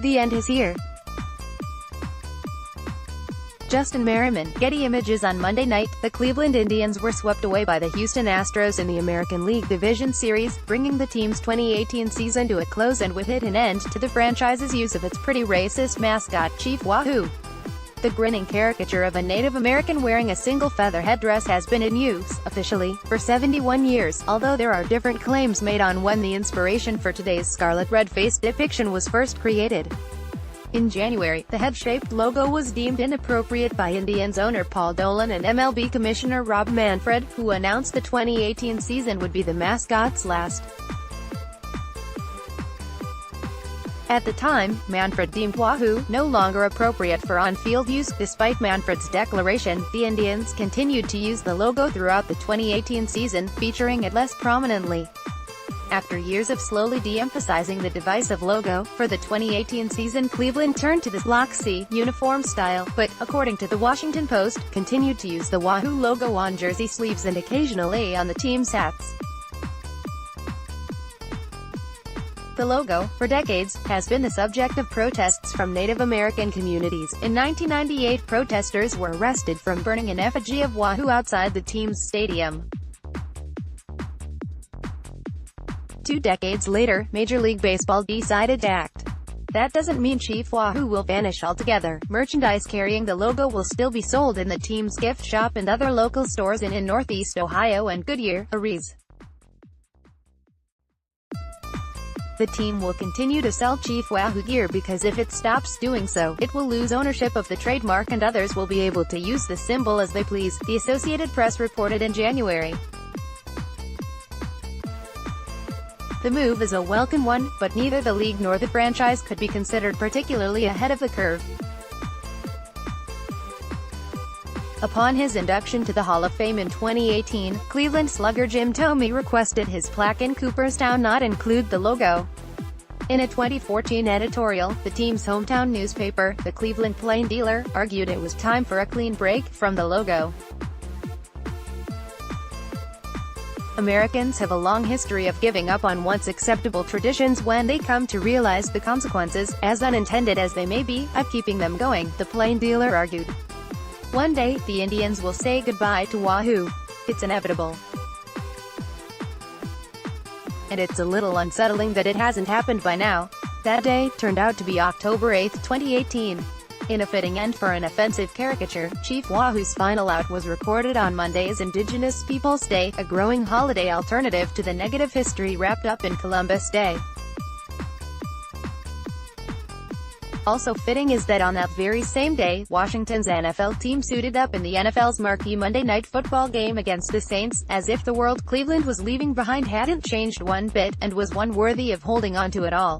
The end is here. Justin Merriman, Getty Images On Monday night, the Cleveland Indians were swept away by the Houston Astros in the American League Division Series, bringing the team's 2018 season to a close and with it an end to the franchise's use of its pretty racist mascot, Chief Wahoo. The grinning caricature of a Native American wearing a single feather headdress has been in use, officially, for 71 years, although there are different claims made on when the inspiration for today's scarlet red-faced depiction was first created. In January, the head-shaped logo was deemed inappropriate by Indians owner Paul Dolan and MLB Commissioner Rob Manfred, who announced the 2018 season would be the mascot's last. At the time, Manfred deemed Wahoo no longer appropriate for on-field use. Despite Manfred's declaration, the Indians continued to use the logo throughout the 2018 season, featuring it less prominently. After years of slowly de-emphasizing the divisive logo, for the 2018 season Cleveland turned to the Block C uniform style, but, according to the Washington Post, continued to use the Wahoo logo on jersey sleeves and occasionally on the team's hats. The logo, for decades, has been the subject of protests from Native American communities. In 1998, protesters were arrested from burning an effigy of Wahoo outside the team's stadium. 2 decades later, Major League Baseball decided to act. That doesn't mean Chief Wahoo will vanish altogether. Merchandise carrying the logo will still be sold in the team's gift shop and other local stores in Northeast Ohio and Goodyear, Aries. The team will continue to sell Chief Wahoo gear because if it stops doing so, it will lose ownership of the trademark and others will be able to use the symbol as they please, the Associated Press reported in January. The move is a welcome one, but neither the league nor the franchise could be considered particularly ahead of the curve. Upon his induction to the Hall of Fame in 2018, Cleveland slugger Jim Thome requested his plaque in Cooperstown not include the logo. In a 2014 editorial, the team's hometown newspaper, the Cleveland Plain Dealer, argued it was time for a clean break from the logo. Americans have a long history of giving up on once acceptable traditions when they come to realize the consequences, as unintended as they may be, of keeping them going, the Plain Dealer argued. One day, the Indians will say goodbye to Wahoo. It's inevitable. And it's a little unsettling that it hasn't happened by now. That day turned out to be October 8, 2018. In a fitting end for an offensive caricature, Chief Wahoo's final out was recorded on Monday's Indigenous Peoples Day, a growing holiday alternative to the negative history wrapped up in Columbus Day. Also fitting is that on that very same day, Washington's NFL team suited up in the NFL's marquee Monday Night Football game against the Saints, as if the world Cleveland was leaving behind hadn't changed one bit, and was one worthy of holding on to at all.